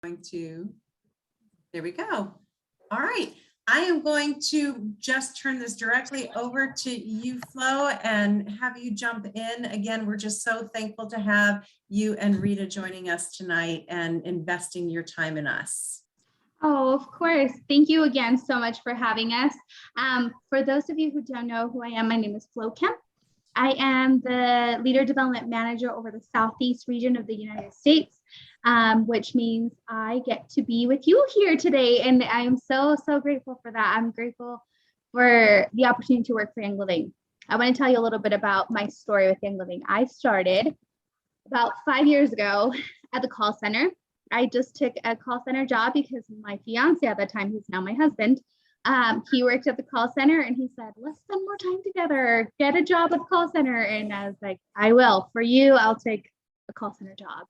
There we go. All right. I am going to just turn this directly over to you, Flo, and have you jump in. Again, we're just so thankful to have you and Rita joining us tonight and investing your time in us. Oh, of course. Thank you again so much for having us. For those of you who don't know who I am, my name is Flo Kemp. I am the Leader Development Manager over the Southeast region of the United States, which means I get to be with you here today. And I'm so grateful for that. I'm grateful for the opportunity to work for Young Living. I want to tell you a little bit about my story with Young Living. I started about 5 years ago at the call center. I just took a call center job because my fiance at that time, who's now my husband, he worked at the call center and he said, let's spend more time together, get a job at the call center. And I was like, I will. For you, I'll take a call center job.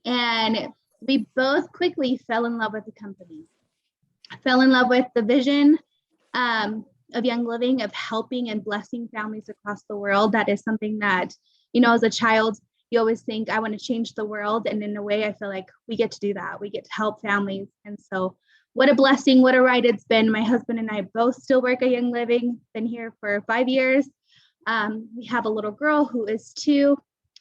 And we both quickly fell in love with the company. I fell in love with the vision of Young Living, of helping and blessing families across the world. That is something that, you know, as a child, you always think, I want to change the world. And in a way, I feel like we get to do that. We get to help families. And so what a blessing, what a ride it's been. My husband and I both still work at Young Living, been here for 5 years. We have a little girl who is 2.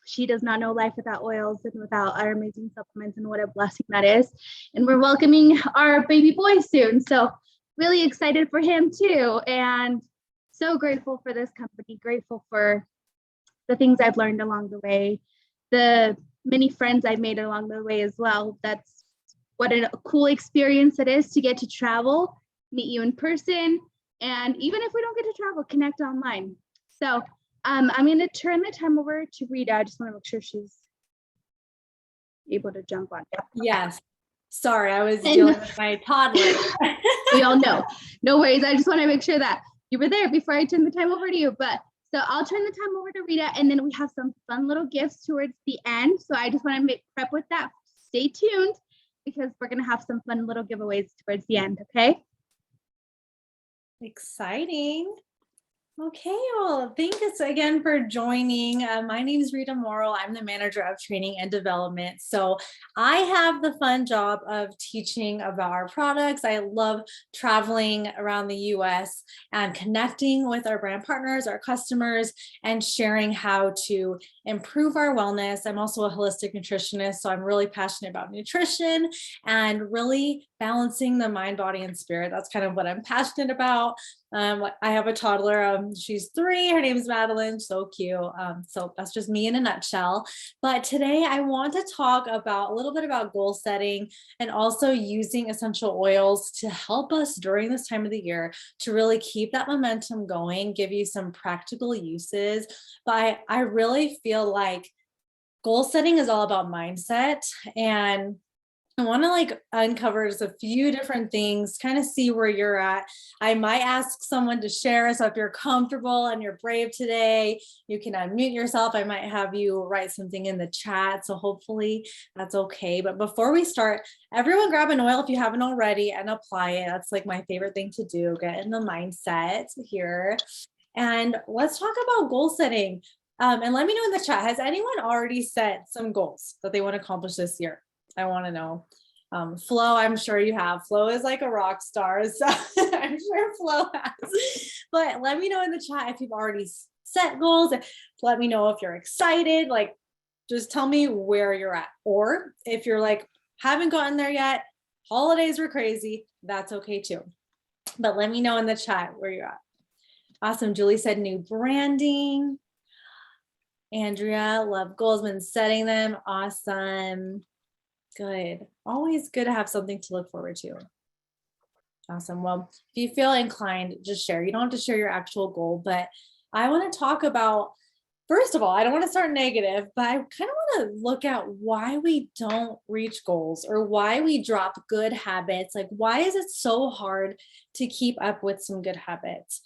She does not know life without oils and without our amazing supplements, and what a blessing that is. And we're welcoming our baby boy soon. So really excited for him too. And so grateful for this company, grateful for the things I've learned along the way, the many friends I've made along the way as well. That's what a cool experience it is to get to travel, meet you in person, and even if we don't get to travel, connect online. So I'm going to turn the time over to Rita. I just want to make sure she's able to jump on. Yes. Sorry, I was dealing with my toddler. We all know. No worries. I just want to make sure that you were there before I turn the time over to you. But so I'll turn the time over to Rita, and then we have some fun little gifts towards the end. So I just want to make prep with that. Stay tuned because we're going to have some fun little giveaways towards the end. Okay. Exciting. Okay, well, thanks again for joining. My name is Rita Morrill. I'm the manager of training and development. So I have the fun job of teaching about our products. I love traveling around the US and connecting with our brand partners, our customers, and sharing how to improve our wellness. I'm also a holistic nutritionist, so I'm really passionate about nutrition and really balancing the mind, body, and spirit. That's kind of what I'm passionate about. I have a toddler. She's 3. Her name is Madeline. So cute. So that's just me in a nutshell. But today I want to talk about a little bit about goal setting and also using essential oils to help us during this time of the year to really keep that momentum going, give you some practical uses. But I really feel like goal setting is all about mindset, and I want to uncover just a few different things, kind of see where you're at. I might ask someone to share. So if you're comfortable and you're brave today, you can unmute yourself. I might have you write something in the chat. So hopefully that's okay. But before we start, everyone grab an oil if you haven't already and apply it. That's like my favorite thing to do, get in the mindset here. And let's talk about goal setting. And let me know in the chat, has anyone already set some goals that they want to accomplish this year? I want to know. Flo, I'm sure you have. Flo is like a rock star, so I'm sure Flo has. But let me know in the chat if you've already set goals. Let me know if you're excited. Just tell me where you're at. Or if you're haven't gotten there yet, holidays were crazy, that's okay too. But let me know in the chat where you're at. Awesome. Julie said new branding. Andrea, love goals, been setting them. Awesome. Good. Always good to have something to look forward to. Awesome. Well, if you feel inclined, just share. You don't have to share your actual goal, but I want to talk about, first of all, I don't want to start negative, but I kind of want to look at why we don't reach goals or why we drop good habits. Why is it so hard to keep up with some good habits?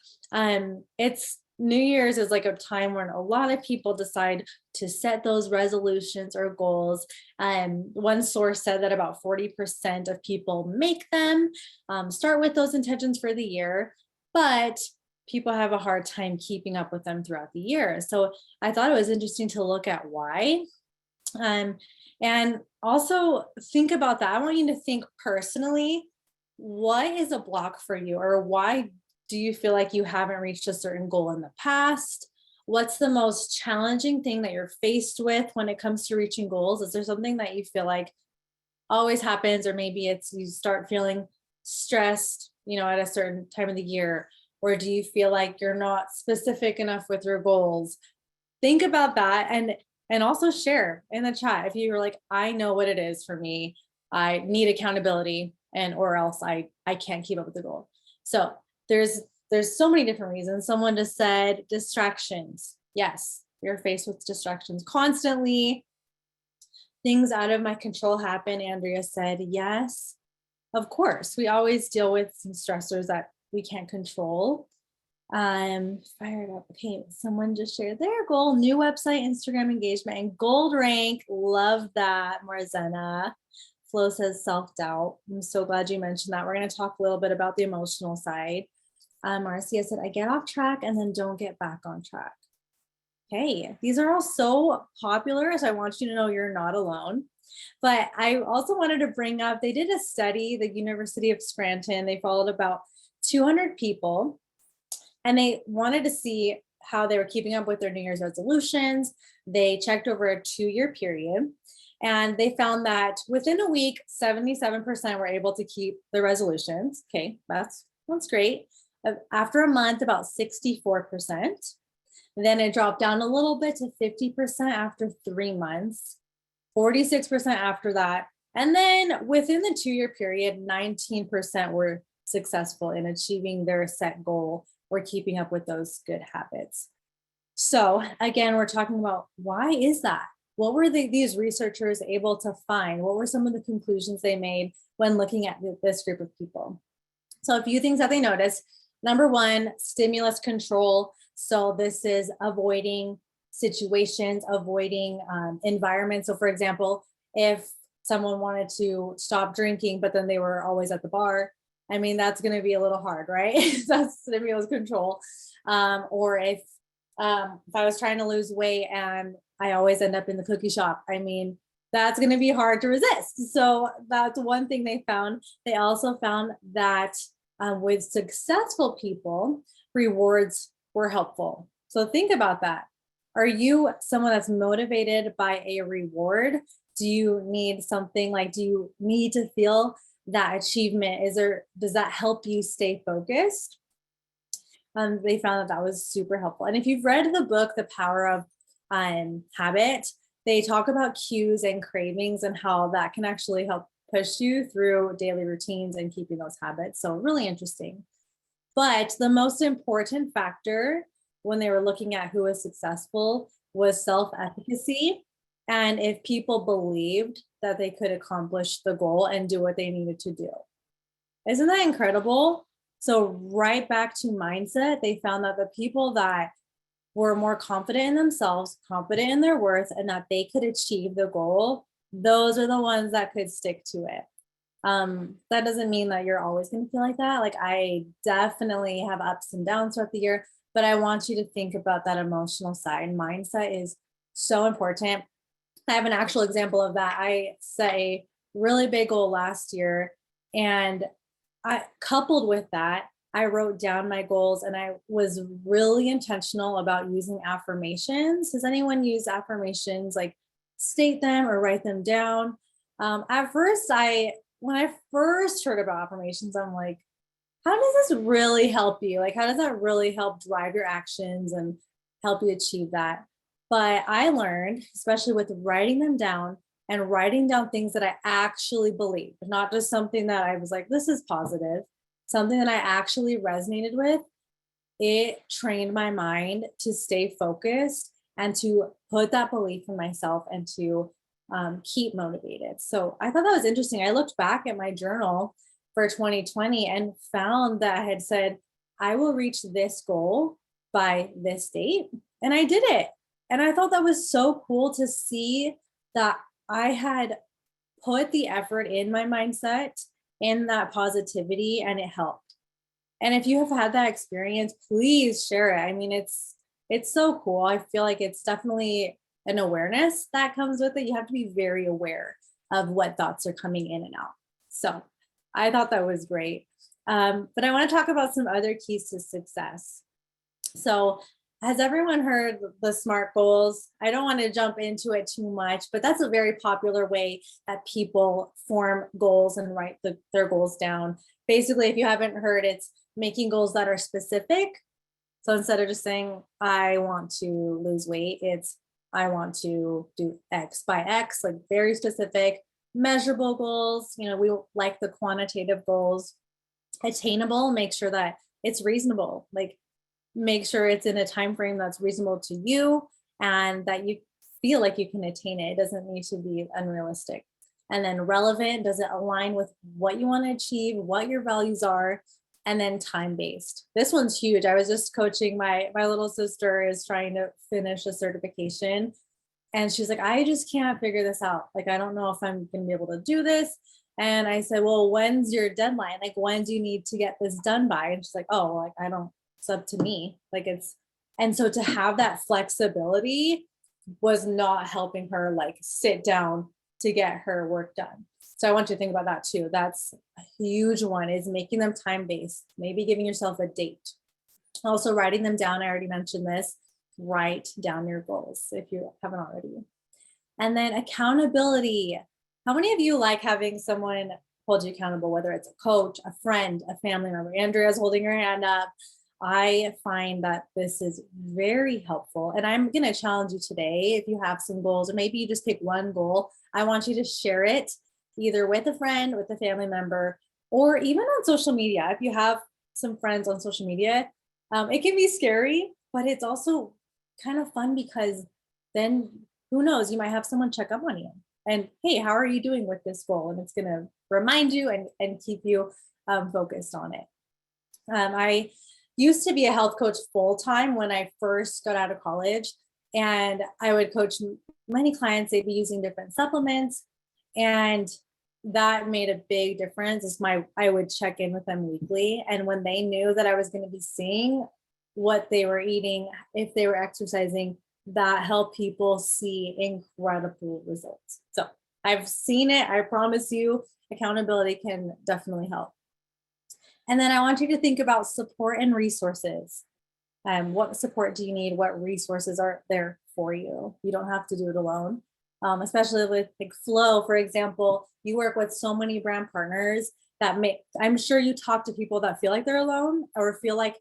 It's New Year's is a time when a lot of people decide to set those resolutions or goals. One source said that about 40% of people make them, start with those intentions for the year, but people have a hard time keeping up with them throughout the year. So I thought it was interesting to look at why. And also think about that. I want you to think personally, what is a block for you, or why do you feel like you haven't reached a certain goal in the past? What's the most challenging thing that you're faced with when it comes to reaching goals? Is there something that you feel like always happens, or maybe it's you start feeling stressed, at a certain time of the year, or do you feel like you're not specific enough with your goals? Think about that, and also share in the chat if you're like, I know what it is for me. I need accountability, and or else I can't keep up with the goal. So there's so many different reasons. Someone just said distractions. Yes, you're faced with distractions constantly. Things out of my control happen. Andrea said, yes, of course. We always deal with some stressors that we can't control. Fired up. Okay, someone just shared their goal, new website, Instagram engagement, and gold rank. Love that, Marzena. Flo says self-doubt. I'm so glad you mentioned that. We're going to talk a little bit about the emotional side. Marcia said, I get off track and then don't get back on track. Okay, these are all so popular, so I want you to know you're not alone. But I also wanted to bring up, they did a study, the University of Scranton, they followed about 200 people, and they wanted to see how they were keeping up with their New Year's resolutions. They checked over a 2-year period, and they found that within a week, 77% were able to keep the resolutions. Okay, that's great. After a month, about 64%. Then it dropped down a little bit to 50% after 3 months, 46% after that. And then within the 2-year period, 19% were successful in achieving their set goal or keeping up with those good habits. So again, we're talking about, why is that? What were these researchers able to find? What were some of the conclusions they made when looking at this group of people? So a few things that they noticed. Number one, stimulus control. So this is avoiding situations, avoiding environments. So for example, if someone wanted to stop drinking, but then they were always at the bar, I mean, that's going to be a little hard, right? That's stimulus control. Or if I was trying to lose weight and I always end up in the cookie shop, I mean, that's going to be hard to resist. So that's one thing they found. They also found that with successful people, rewards were helpful. So think about that. Are you someone that's motivated by a reward? Do you need something like, do you need to feel that achievement? Does that help you stay focused? They found that was super helpful. And if you've read the book, The Power of Habit, they talk about cues and cravings and how that can actually help push you through daily routines and keeping those habits. So really interesting. But the most important factor when they were looking at who was successful was self-efficacy. And if people believed that they could accomplish the goal and do what they needed to do. Isn't that incredible? So right back to mindset, they found that the people that were more confident in themselves, confident in their worth, and that they could achieve the goal, those are the ones that could stick to it. That doesn't mean that you're always going to feel like that. Like, I definitely have ups and downs throughout the year, but I want you to think about that emotional side. Mindset is so important. I have an actual example of that. I set a really big goal last year, and coupled with that, I wrote down my goals, and I was really intentional about using affirmations. Does anyone use affirmations, like state them or write them down? At first, when I first heard about affirmations, I'm like, how does this really help you? Like, how does that really help drive your actions and help you achieve that? But I learned, especially with writing them down and writing down things that I actually believe, not just something that I was like, this is positive, something that I actually resonated with. It trained my mind to stay focused and to put that belief in myself and to keep motivated. So I thought that was interesting. I looked back at my journal for 2020 and found that I had said, I will reach this goal by this date. And I did it. And I thought that was so cool to see that I had put the effort in my mindset, in that positivity, and it helped. And if you have had that experience, please share it. I mean, it's so cool. I feel like it's definitely an awareness that comes with it. You have to be very aware of what thoughts are coming in and out. So I thought that was great. But I want to talk about some other keys to success. So has everyone heard the SMART goals? I don't want to jump into it too much, but that's a very popular way that people form goals and write their goals down. Basically, if you haven't heard, it's making goals that are specific. So instead of just saying, I want to lose weight, it's I want to do X by X, like very specific, measurable goals. You know, we like the quantitative goals. Attainable, make sure that it's reasonable. Like make sure it's in a time frame that's reasonable to you and that you feel like you can attain it. It doesn't need to be unrealistic. And then relevant, does it align with what you want to achieve, what your values are? And then time-based. This one's huge. I was just coaching my little sister is trying to finish a certification. And she's like, I just can't figure this out. Like, I don't know if I'm going to be able to do this. And I said, well, when's your deadline? Like, when do you need to get this done by? And she's like, oh, like, I don't, it's up to me. Like and so to have that flexibility was not helping her like sit down to get her work done. So I want you to think about that too. That's a huge one, is making them time-based, maybe giving yourself a date. Also writing them down. I already mentioned this. Write down your goals if you haven't already. And then accountability. How many of you like having someone hold you accountable, whether it's a coach, a friend, a family member? Andrea's holding her hand up. I find that this is very helpful. And I'm going to challenge you today, if you have some goals, or maybe you just pick one goal, I want you to share it either with a friend, with a family member, or even on social media. If you have some friends on social media, it can be scary, but it's also kind of fun, because then who knows, you might have someone check up on you and, hey, how are you doing with this goal? And it's going to remind you and keep you focused on it. I used to be a health coach full-time when I first got out of college, and I would coach many clients. They'd be using different supplements, and that made a big difference. I would check in with them weekly, and when they knew that I was going to be seeing what they were eating, if they were exercising, that helped people see incredible results. So I've seen it. I promise you, accountability can definitely help. And then I want you to think about support and resources. What support do you need? What resources are there for you? You don't have to do it alone. Especially with like Flo, for example, you work with so many brand partners that I'm sure you talk to people that feel like they're alone, or feel like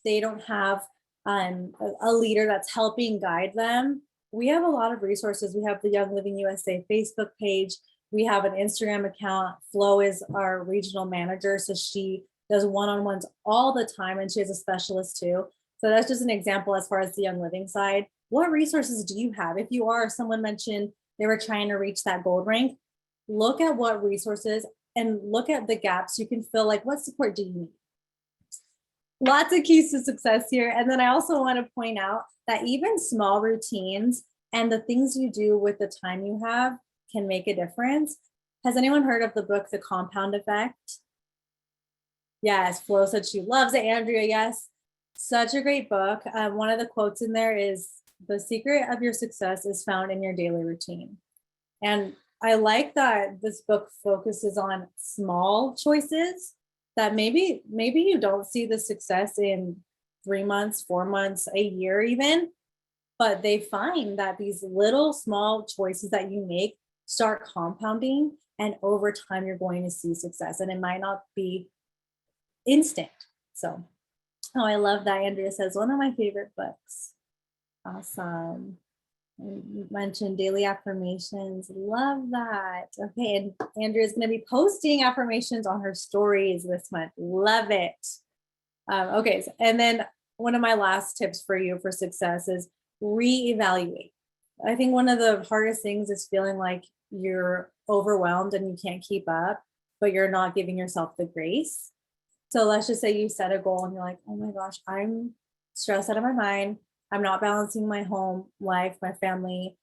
they don't have a leader that's helping guide them. We have a lot of resources. We have the Young Living USA Facebook page. We have an Instagram account. Flo is our regional manager, so she does one-on-ones all the time, and she has a specialist too. So that's just an example as far as the Young Living side. What resources do you have? If you are, someone mentioned they were trying to reach that gold rank, look at what resources and look at the gaps you can fill. Like, what support do you need? Lots of keys to success here. And then I also want to point out that even small routines and the things you do with the time you have can make a difference. Has anyone heard of the book, The Compound Effect? Yes, Flo said she loves it. Andrea, yes. Such a great book. One of the quotes in there is, the secret of your success is found in your daily routine. And I like that this book focuses on small choices that maybe you don't see the success in 3 months, 4 months, a year even, but they find that these little small choices that you make start compounding, and over time you're going to see success, and it might not be instant. So, oh, I love that. Andrea says, one of my favorite books. Awesome. You mentioned daily affirmations. Love that. Okay, and Andrea is going to be posting affirmations on her stories this month. Love it. Okay, and then one of my last tips for you for success is reevaluate. I think one of the hardest things is feeling like you're overwhelmed and you can't keep up, but you're not giving yourself the grace. So let's just say you set a goal and you're like, oh my gosh, I'm stressed out of my mind. I'm not balancing my home life, my family.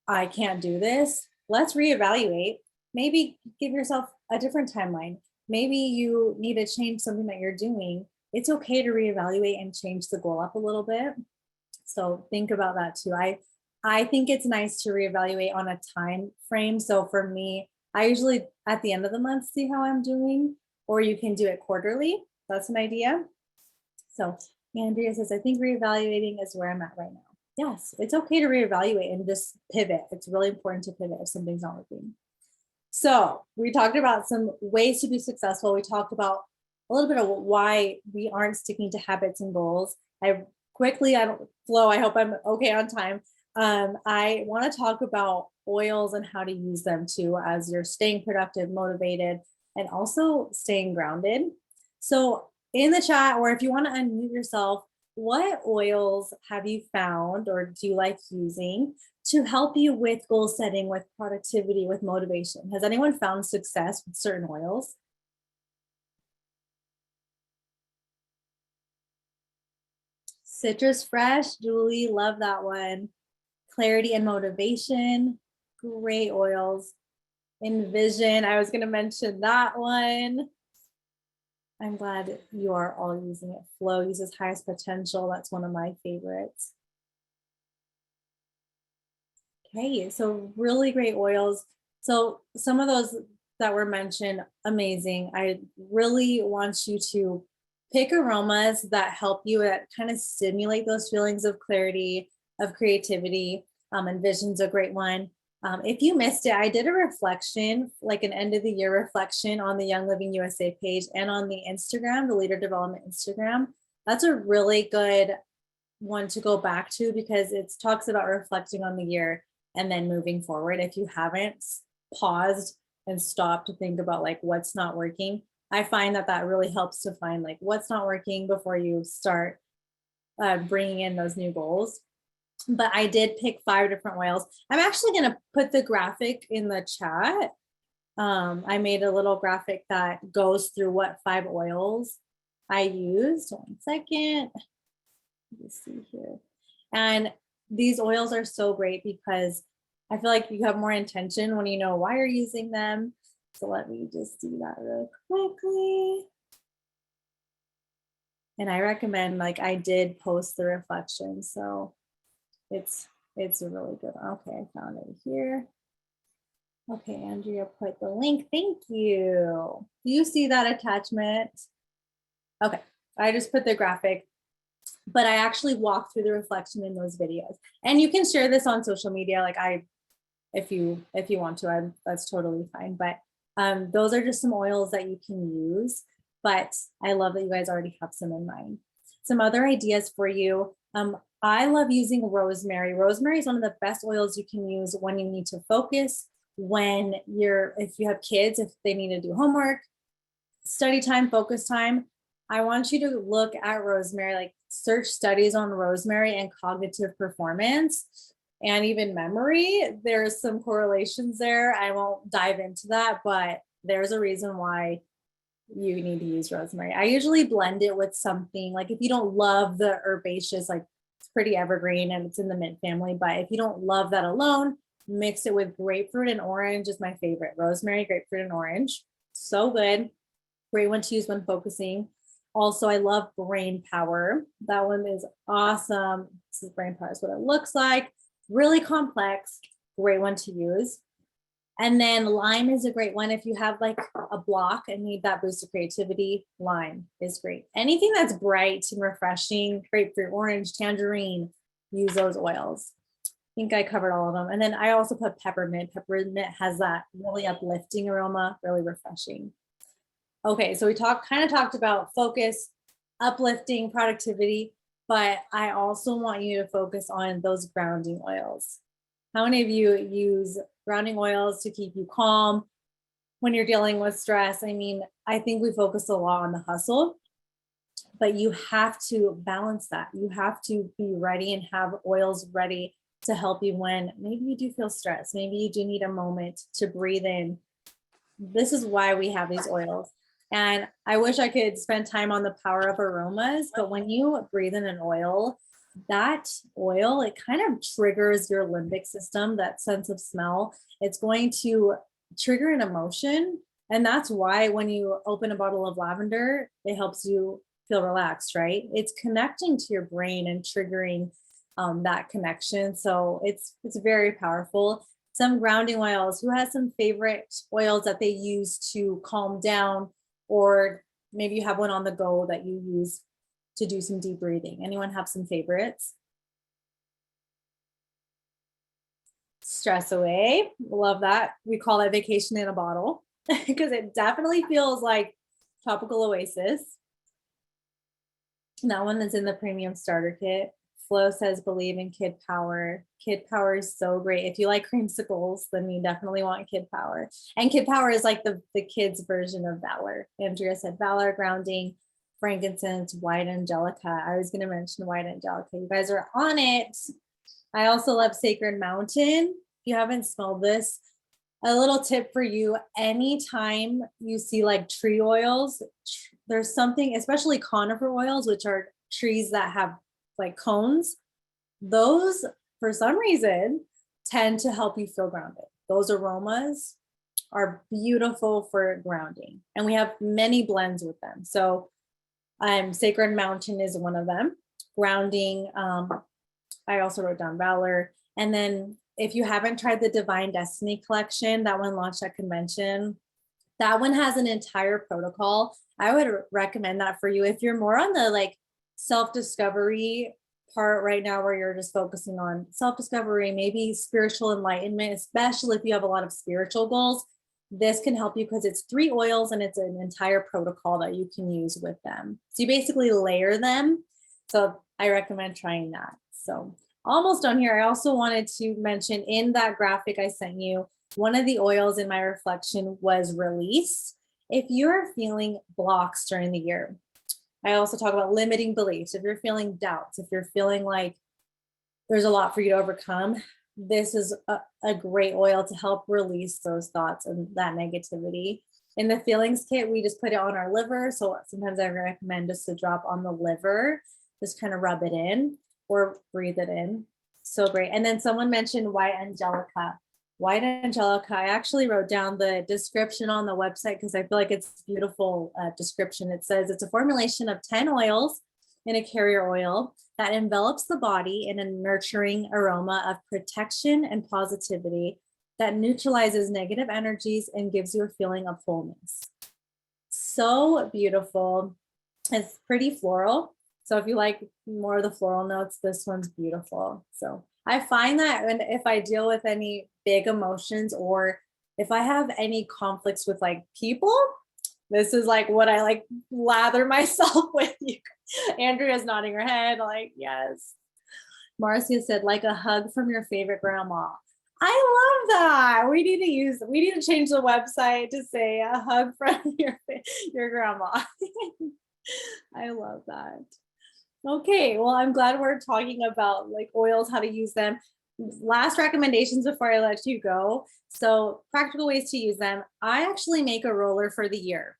I can't do this. Let's reevaluate. Maybe give yourself a different timeline. Maybe you need to change something that you're doing. It's okay to reevaluate and change the goal up a little bit. So think about that too. I think it's nice to reevaluate on a time frame. So for me, I usually at the end of the month see how I'm doing, or you can do it quarterly. That's an idea. So Andrea says, I think reevaluating is where I'm at right now. Yes, it's okay to reevaluate and just pivot. It's really important to pivot if something's not working. So we talked about some ways to be successful. We talked about a little bit of why we aren't sticking to habits and goals. Flo, I hope I'm okay on time. I want to talk about oils and how to use them too as you're staying productive, motivated, and also staying grounded. So in the chat, or if you want to unmute yourself, what oils have you found or do you like using to help you with goal setting, with productivity, with motivation? Has anyone found success with certain oils? Citrus Fresh, Julie, love that one. Clarity and Motivation, great oils. Envision, I was going to mention that one. I'm glad you are all using it. Flo uses Highest Potential. That's one of my favorites. Okay, so really great oils. So some of those that were mentioned, amazing. I really want you to pick aromas that help you kind of stimulate those feelings of clarity, of creativity. Envision's a great one. If you missed it, I did a reflection, like an end of the year reflection on the Young Living USA page and on the Instagram, the Leader Development Instagram. That's a really good one to go back to because it talks about reflecting on the year and then moving forward. If you haven't paused and stopped to think about like what's not working, I find that really helps to find like what's not working before you start bringing in those new goals. But I did pick 5 different oils. I'm actually going to put the graphic in the chat. I made a little graphic that goes through what 5 oils I used. 1 second. Let's see here. And these oils are so great because I feel like you have more intention when you know why you're using them. So let me just do that real quickly. And I recommend, like I did post the reflection. So it's a really good one. Okay, I found it here. Okay, Andrea put the link. Thank you. Do you see that attachment? Okay, I just put the graphic, but I actually walked through the reflection in those videos. And you can share this on social media, like if you want to, that's totally fine. But those are just some oils that you can use. But I love that you guys already have some in mind. Some other ideas for you. I love using rosemary. Rosemary is one of the best oils you can use when you need to focus, if you have kids, if they need to do homework, study time, focus time. I want you to look at rosemary, like search studies on rosemary and cognitive performance and even memory. There's some correlations there. I won't dive into that, but there's a reason why you need to use rosemary. I usually blend it with something like if you don't love the herbaceous, like it's pretty evergreen and it's in the mint family, but if you don't love that alone, mix it with grapefruit and orange is my favorite. Rosemary, grapefruit, and orange. So good. Great one to use when focusing. Also, I love brain power. That one is awesome. This is brain power is what it looks like. Really complex. Great one to use. And then lime is a great one. If you have like a block and need that boost of creativity, lime is great. Anything that's bright and refreshing, grapefruit, orange, tangerine, use those oils. I think I covered all of them. And then I also put peppermint. Peppermint has that really uplifting aroma, really refreshing. Okay, so we kind of talked about focus, uplifting, productivity, but I also want you to focus on those grounding oils. How many of you use grounding oils to keep you calm when you're dealing with stress? I mean, I think we focus a lot on the hustle, but you have to balance that. You have to be ready and have oils ready to help you when maybe you do feel stressed. Maybe you do need a moment to breathe in. This is why we have these oils. And I wish I could spend time on the power of aromas, but when you breathe in an oil, that oil, it kind of triggers your limbic system, that sense of smell. It's going to trigger an emotion. And that's why when you open a bottle of lavender, it helps you feel relaxed, right? It's connecting to your brain and triggering that connection. So it's very powerful. Some grounding oils. Who has some favorite oils that they use to calm down, or maybe you have one on the go that you use to do some deep breathing? Anyone have some favorites? Stress away. Love that. We call it vacation in a bottle because it definitely feels like tropical oasis. That one is in the premium starter kit. Flo says, believe in Kid Power. Kid Power is so great. If you like creamsicles, then you definitely want Kid Power. And Kid Power is like the kids version of Valor. Andrea said Valor, grounding, frankincense, white angelica. I was going to mention white angelica. You guys are on it. I also love Sacred Mountain. If you haven't smelled this, a little tip for you, anytime you see like tree oils, there's something, especially conifer oils, which are trees that have like cones, those for some reason tend to help you feel grounded. Those aromas are beautiful for grounding, and we have many blends with them. So Sacred Mountain is one of them. Grounding, I also wrote down Valor. And then if you haven't tried the Divine Destiny collection, that one launched at convention. That one has an entire protocol. I would recommend that for you if you're more on the like self-discovery part right now, where you're just focusing on self-discovery, maybe spiritual enlightenment, especially if you have a lot of spiritual goals. This can help you because it's 3 oils and it's an entire protocol that you can use with them. So you basically layer them. So I recommend trying that. So almost done here. I also wanted to mention in that graphic I sent you, one of the oils in my reflection was release. If you're feeling blocks during the year, I also talk about limiting beliefs. If you're feeling doubts, if you're feeling like there's a lot for you to overcome, this is a great oil to help release those thoughts and that negativity. In the feelings kit, we just put it on our liver. So sometimes I recommend just to drop on the liver, just kind of rub it in or breathe it in. So great. And then someone mentioned white angelica. White angelica, I actually wrote down the description on the website because I feel like it's a beautiful description. It says it's a formulation of 10 oils in a carrier oil that envelops the body in a nurturing aroma of protection and positivity that neutralizes negative energies and gives you a feeling of wholeness. So beautiful. It's pretty floral. So if you like more of the floral notes, this one's beautiful. So I find that if I deal with any big emotions or if I have any conflicts with like people, this is like what I like lather myself with. Andrea's nodding her head like, yes. Marcia said, like a hug from your favorite grandma. I love that. We need to change the website to say a hug from your grandma. I love that. Okay, well, I'm glad we're talking about like oils, how to use them. Last recommendations before I let you go. So practical ways to use them. I actually make a roller for the year.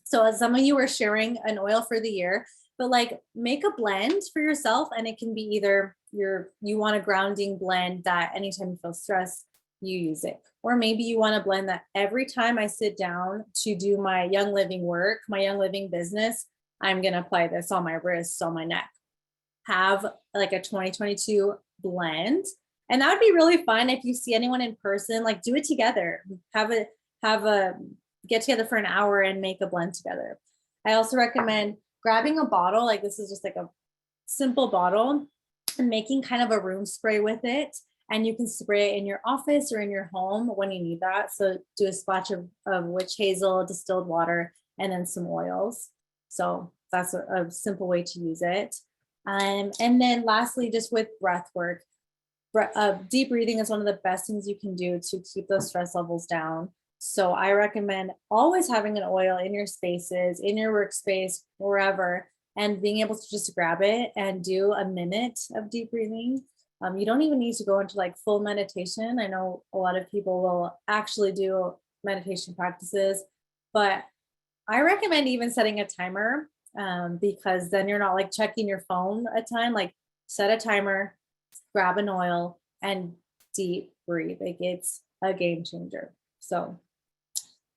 So as some of you are sharing an oil for the year, but like make a blend for yourself, and it can be either you want a grounding blend that anytime you feel stressed, you use it. Or maybe you want a blend that every time I sit down to do my Young Living work, my Young Living business, I'm going to apply this on my wrists, on my neck. Have like a 2022 blend. And that would be really fun if you see anyone in person, like do it together. Have a get together for an hour and make a blend together. I also recommend grabbing a bottle, like this is just like a simple bottle, and making kind of a room spray with it. And you can spray it in your office or in your home when you need that. So do a splash of witch hazel, distilled water, and then some oils. So that's a simple way to use it. And then lastly, just with breath work, deep breathing is one of the best things you can do to keep those stress levels down. So I recommend always having an oil in your spaces, in your workspace, wherever, and being able to just grab it and do a minute of deep breathing. You don't even need to go into like full meditation. I know a lot of people will actually do meditation practices, but I recommend even setting a timer because then you're not like checking your phone a ton. Like set a timer, grab an oil, and deep breathe. Like it's a game changer. So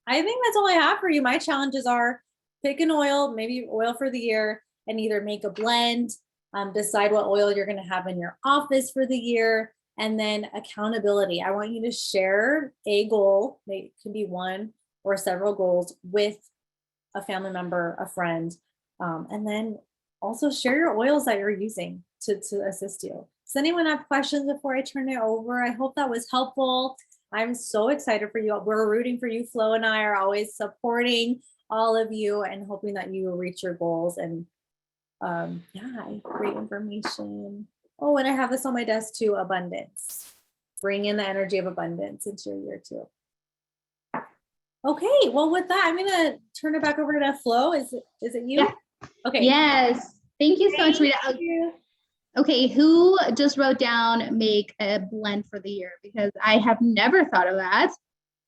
I think that's all I have for you. My challenges are pick an oil, maybe oil for the year, and either make a blend, decide what oil you're going to have in your office for the year. And then accountability. I want you to share a goal. It could be one or several goals with a family member, a friend, and then also share your oils that you're using to assist you. Does anyone have questions before I turn it over? I hope that was helpful. I'm so excited for you. We're rooting for you. Flo and I are always supporting all of you and hoping that you will reach your goals. And yeah, great information. Oh, and I have this on my desk too, abundance. Bring in the energy of abundance into your year too. Okay, well, with that, I'm gonna turn it back over to Flo. Is it you? Yeah. Okay. Yes. Thank you so much, Rita. Thank you. Okay, who just wrote down make a blend for the year? Because I have never thought of that.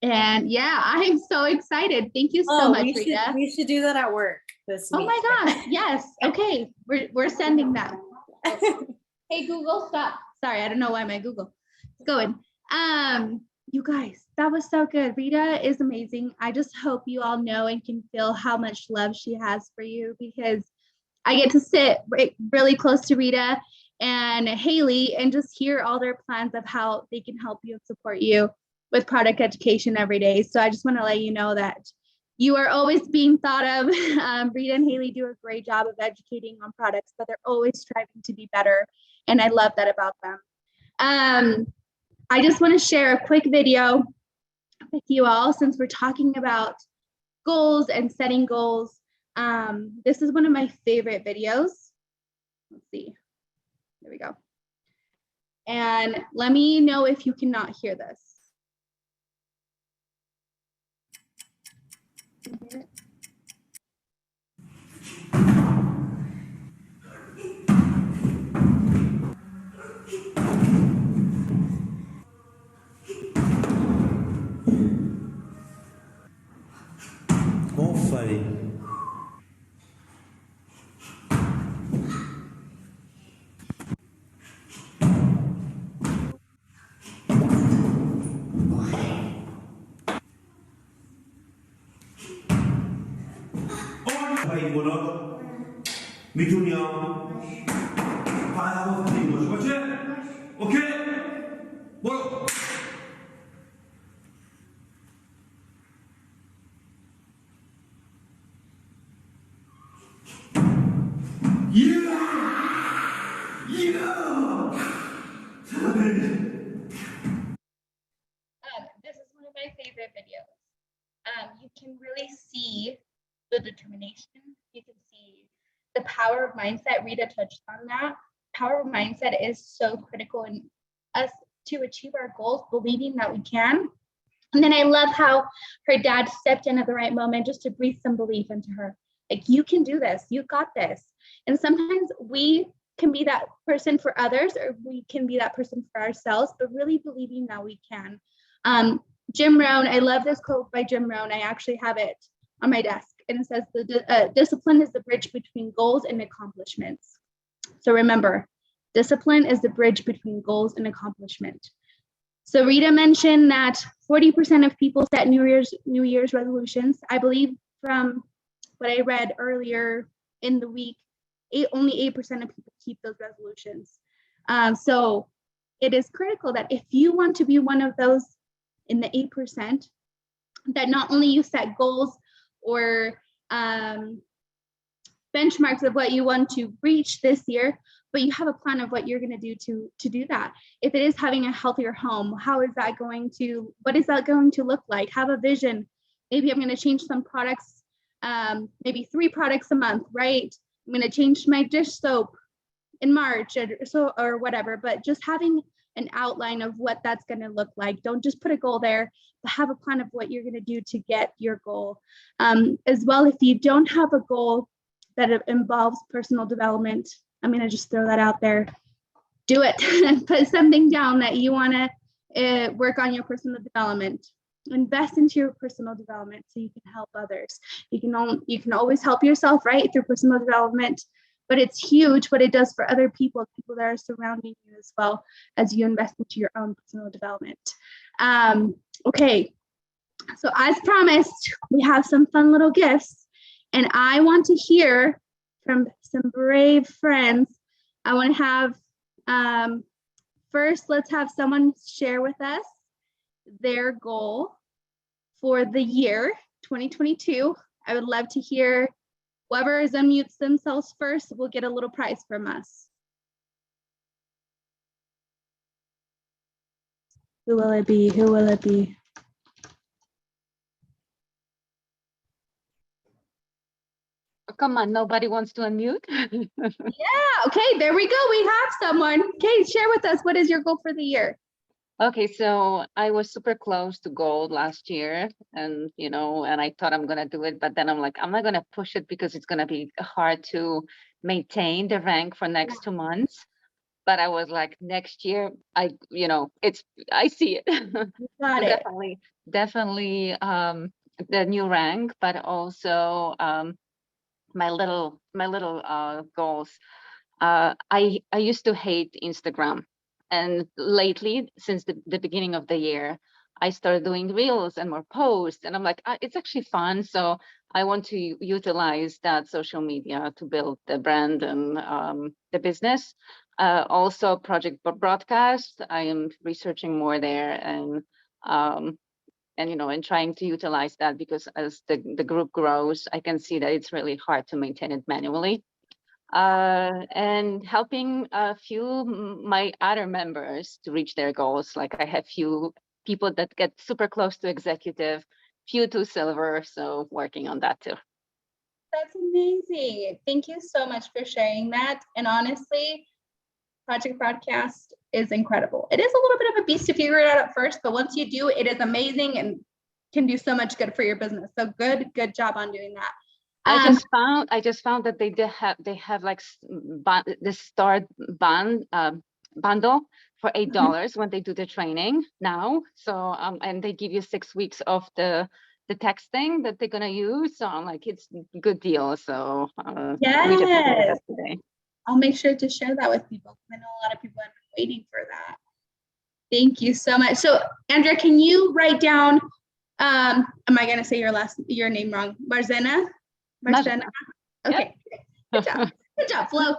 And yeah, I'm so excited. Thank you so much, Rita. We should do that at work this week. Oh my gosh, yes. Okay, we're sending that. Hey, Google, stop. Sorry, I don't know why my Google is going. You guys, that was so good. Rita is amazing. I just hope you all know and can feel how much love she has for you, because I get to sit really close to Rita and Haley and just hear all their plans of how they can help you and support you with product education every day. So I just want to let you know that you are always being thought of. Rita and Haley do a great job of educating on products, but they're always striving to be better. And I love that about them. I just want to share a quick video with you all since we're talking about goals and setting goals. This is one of my favorite videos. Let's see. There we go. And let me know if you cannot hear this. Comment on fait? 이거는 미tun이야. 바라고 드린 거지, 그렇지? 오케이? 뭐로? This is one of my favorite videos. You can really see the determination. You can see the power of mindset. Rita touched on that. Power of mindset is so critical in us to achieve our goals, believing that we can. And then I love how her dad stepped in at the right moment just to breathe some belief into her. Like, you can do this, you got this. And sometimes we can be that person for others, or we can be that person for ourselves, but really believing that we can. Jim Rohn, I love this quote by Jim Rohn. I actually have it on my desk, and it says, discipline is the bridge between goals and accomplishments. So remember, discipline is the bridge between goals and accomplishment. So Rita mentioned that 40% of people set New Year's resolutions. I believe from what I read earlier in the week, only 8% of people keep those resolutions. So it is critical that if you want to be one of those in the 8%, that not only you set goals or benchmarks of what you want to reach this year, but you have a plan of what you're going to do to do that. If it is having a healthier home, what is that going to look like? Have a vision. Maybe I'm going to change some products, maybe 3 products a month, right? I'm going to change my dish soap in March or whatever, but just having an outline of what that's going to look like. Don't just put a goal there, but have a plan of what you're going to do to get your goal. As well, if you don't have a goal that involves personal development, I'm going to just throw that out there. Do it. Put something down that you want to work on your personal development. Invest into your personal development so you can help others. You can always help yourself, right, through personal development, but it's huge what it does for other people that are surrounding you as well as you invest into your own personal development. Okay, so as promised, we have some fun little gifts, and I want to hear from some brave friends I want to have, first, let's have someone share with us their goal for the year 2022. I would love to hear whoever unmutes themselves first will get a little prize from us. Who will it be? Who will it be? Oh, come on, nobody wants to unmute? Yeah, okay, there we go. We have someone. Okay, share with us, what is your goal for the year? Okay, so I was super close to gold last year, and and I thought I'm gonna do it, but then I'm like, I'm not gonna push it because it's gonna be hard to maintain the rank for next 2 months. But I was like, next year, I see it. Got So it. definitely the new rank, but also my little goals. I used to hate Instagram, and lately, since the beginning of the year, I started doing reels and more posts, and I'm like, it's actually fun. So I want to utilize that social media to build the brand and the business. Also, project broadcast. I am researching more there, and trying to utilize that, because as the group grows, I can see that it's really hard to maintain it manually. And helping a few my other members to reach their goals. Like, I have few people that get super close to executive, few to silver, so working on that too. That's amazing. Thank you so much for sharing that. And honestly, Project Broadcast is incredible. It is a little bit of a beast to figure it out at first, but once you do, it is amazing and can do so much good for your business. So good job on doing that. I just found that they have like the start bundle for $8 when they do the training now. So and they give you 6 weeks of the texting that they're gonna use. So I'm like, it's a good deal. So we just did that today. I'll make sure to share that with people. I know a lot of people have been waiting for that. Thank you so much. So Andrea, can you write down, am I gonna say your name wrong? Marzena? Okay, good job, Flo.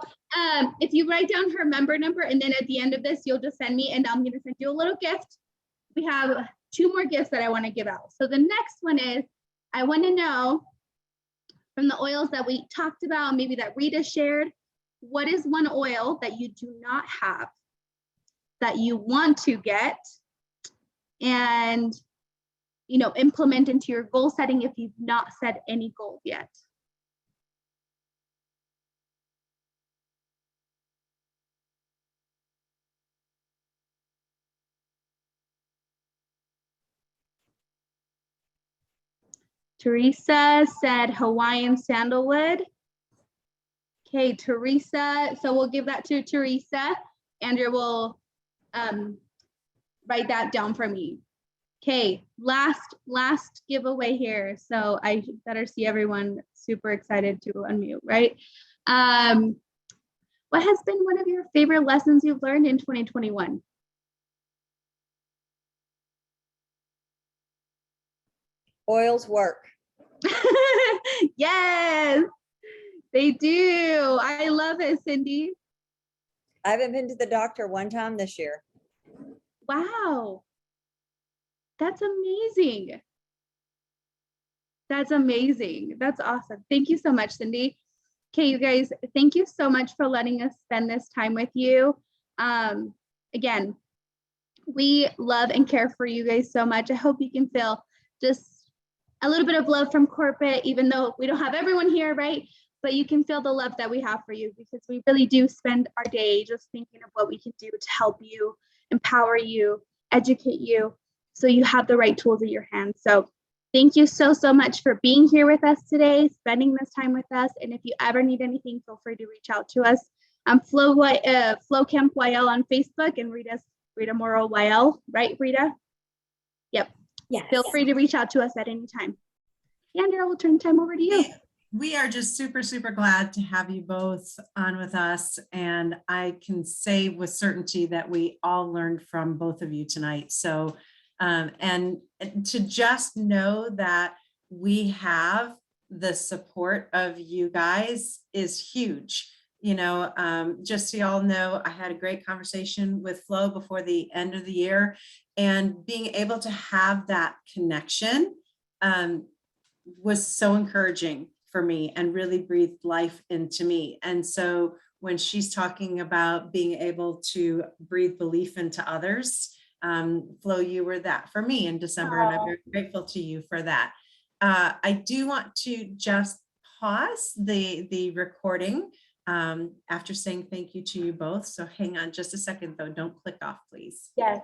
If you write down her member number, and then at the end of this, you'll just send me, and I'm gonna send you a little gift. We have 2 more gifts that I wanna give out. So the next one is, I wanna know from the oils that we talked about, maybe that Rita shared, what is one oil that you do not have that you want to get and implement into your goal setting if you've not set any goals yet? Teresa said Hawaiian sandalwood. Okay, Teresa, so we'll give that to Teresa. Andrea will write that down for me. Okay, last giveaway here. So I better see everyone super excited to unmute, right? What has been one of your favorite lessons you've learned in 2021? Oils work. Yes, they do. I love it, Cindy. I haven't been to the doctor one time this year. Wow. That's amazing. That's amazing. That's awesome. Thank you so much, Cindy. Okay, you guys, thank you so much for letting us spend this time with you. Again, we love and care for you guys so much. I hope you can feel just a little bit of love from corporate, even though we don't have everyone here, right? But you can feel the love that we have for you, because we really do spend our day just thinking of what we can do to help you, empower you, educate you, so you have the right tools in your hands. So thank you so much for being here with us today, spending this time with us. And if you ever need anything, feel free to reach out to us. I'm Flo Kemp YL on Facebook, and Rita Morrill YL, right, Rita? Yep. Yes. Feel free to reach out to us at any time. Andrea, we'll turn the time over to you. We are just super glad to have you both on with us. And I can say with certainty that we all learned from both of you tonight. So, and to just know that we have the support of you guys is huge. Just so y'all know, I had a great conversation with Flo before the end of the year, and being able to have that connection was so encouraging for me and really breathed life into me. And so when she's talking about being able to breathe belief into others, Flo, you were that for me in December, and I'm very grateful to you for that. I do want to just pause the recording after saying thank you to you both. So hang on just a second, though. Don't click off, please. Yes.